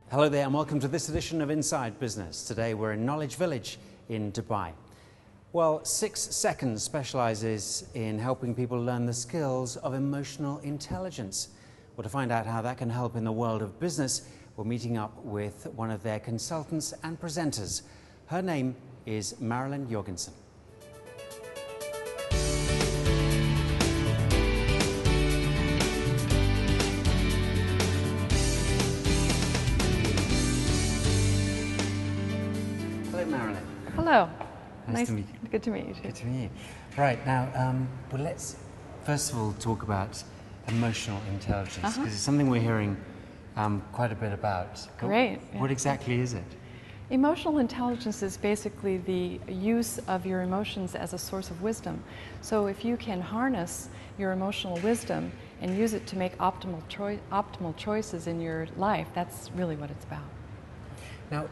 Hello there and welcome to this edition of Inside Business. Today we're in Knowledge Village in Dubai. Well, 6 Seconds specialises in helping people learn the skills of emotional intelligence. Well, to find out how that can help in the world of business, we're meeting up with one of their consultants and presenters. Her name is Marilynn Jorgensen. Hello. Nice to meet you. Good to meet you too. Good to meet you. Right, now, well, let's first of all talk about emotional intelligence, because it's something we're hearing quite a bit about. Great. What exactly is it? Emotional intelligence is basically the use of your emotions as a source of wisdom. So if you can harness your emotional wisdom and use it to make optimal choices in your life, that's really what it's about. Now,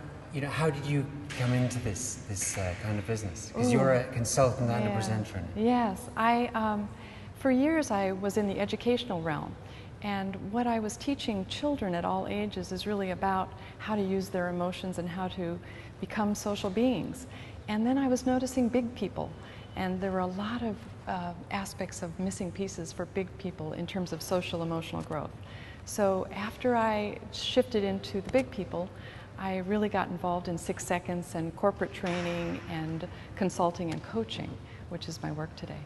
how did you come into this kind of business? Because you're a consultant and a presenter in it. Yes, for years I was in the educational realm, and what I was teaching children at all ages is really about how to use their emotions and how to become social beings. And then I was noticing big people, and there were a lot of aspects of missing pieces for big people in terms of social emotional growth. So after I shifted into the big people, I really got involved in 6 Seconds and corporate training and consulting and coaching, which is my work today.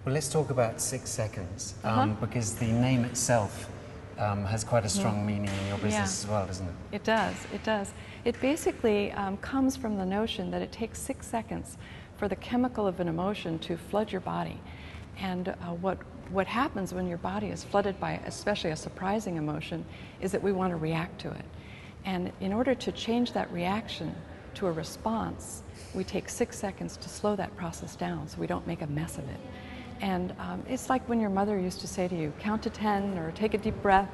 Well, let's talk about 6 Seconds, because the name itself has quite a strong meaning in your business as well, doesn't it? It does, it does. It basically comes from the notion that it takes 6 seconds for the chemical of an emotion to flood your body. And what happens when your body is flooded by especially a surprising emotion is that we want to react to it. And in order to change that reaction to a response, we take 6 seconds to slow that process down so we don't make a mess of it. And it's like when your mother used to say to you, count to 10 or take a deep breath.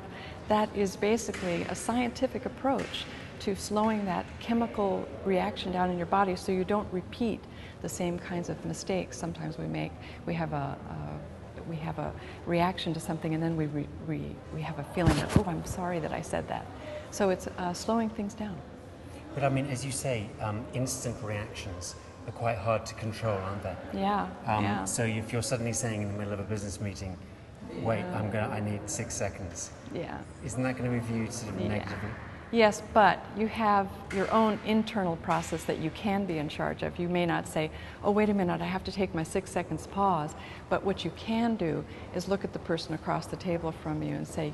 That is basically a scientific approach to slowing that chemical reaction down in your body so you don't repeat the same kinds of mistakes sometimes we make. We have a reaction to something, and then we have a feeling that, oh, I'm sorry that I said that. So it's slowing things down. But I mean, as you say, instant reactions are quite hard to control, aren't they? Yeah. So if you're suddenly saying in the middle of a business meeting, wait, I need 6 seconds. Yeah. Isn't that going to be viewed sort of negatively? Yes, but you have your own internal process that you can be in charge of. You may not say, oh, wait a minute, I have to take my 6 seconds pause. But what you can do is look at the person across the table from you and say,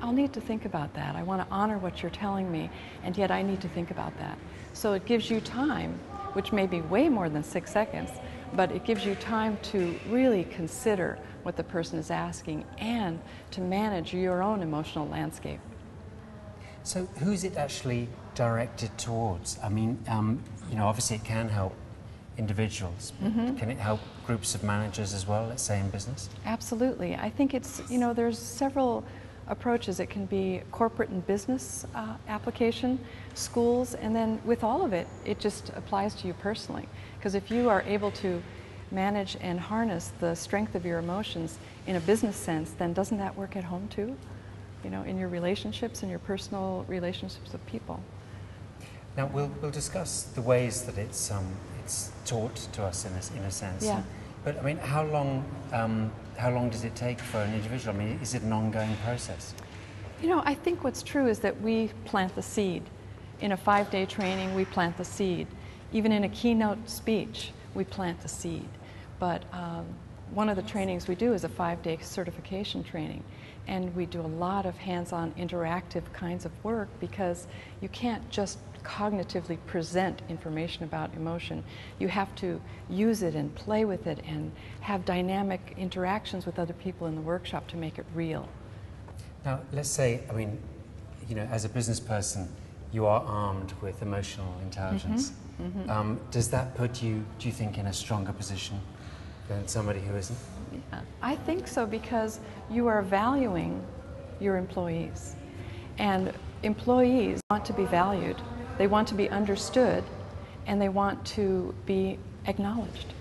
I'll need to think about that. I want to honor what you're telling me, and yet I need to think about that. So it gives you time, which may be way more than 6 seconds, but it gives you time to really consider what the person is asking and to manage your own emotional landscape. So who's it actually directed towards? I mean, obviously it can help individuals, but can it help groups of managers as well, let's say in business? Absolutely. I think it's, there's several approaches. It can be corporate and business application, schools, and then with all of it, it just applies to you personally. Because if you are able to manage and harness the strength of your emotions in a business sense, then doesn't that work at home too? In your relationships and your personal relationships with people. Now we'll discuss the ways that it's taught to us in a sense. Yeah. But I mean, how long does it take for an individual? I mean, is it an ongoing process? I think what's true is that we plant the seed. In a 5-day training, we plant the seed. Even in a keynote speech, we plant the seed. But one of the trainings we do is a 5-day certification training. And we do a lot of hands-on interactive kinds of work because you can't just cognitively present information about emotion. You have to use it and play with it and have dynamic interactions with other people in the workshop to make it real. Now, let's say, as a business person, you are armed with emotional intelligence. Does that put you, do you think, in a stronger position than somebody who isn't? Yeah, I think so, because you are valuing your employees. And employees want to be valued, they want to be understood, and they want to be acknowledged.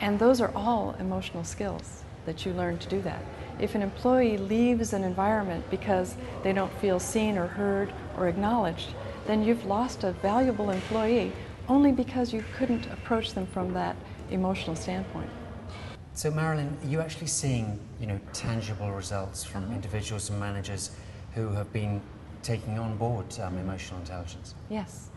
And those are all emotional skills. that you learn to do that. If an employee leaves an environment because they don't feel seen or heard or acknowledged, then you've lost a valuable employee only because you couldn't approach them from that emotional standpoint. So Marilynn, are you actually seeing, tangible results from individuals and managers who have been taking on board emotional intelligence? Yes.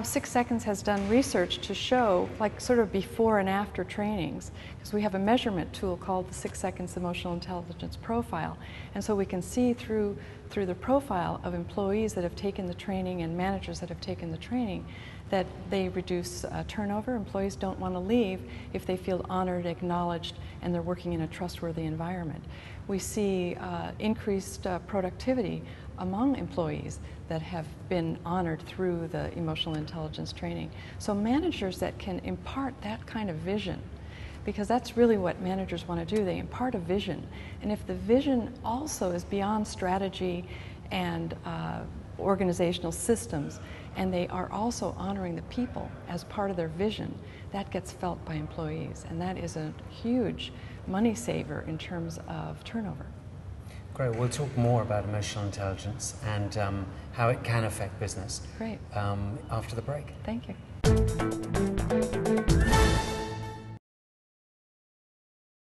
6 Seconds has done research to show, like sort of before and after trainings, because we have a measurement tool called the 6 Seconds Emotional Intelligence Profile. And so we can see through the profile of employees that have taken the training and managers that have taken the training that they reduce turnover. Employees don't want to leave if they feel honored, acknowledged, and they're working in a trustworthy environment. We see increased productivity among employees that have been honored through the emotional intelligence training. So managers that can impart that kind of vision, because that's really what managers want to do, they impart a vision. And if the vision also is beyond strategy and organizational systems, and they are also honoring the people as part of their vision, that gets felt by employees. And that is a huge money saver in terms of turnover. Great. We'll talk more about emotional intelligence and how it can affect business. Great. After the break. Thank you.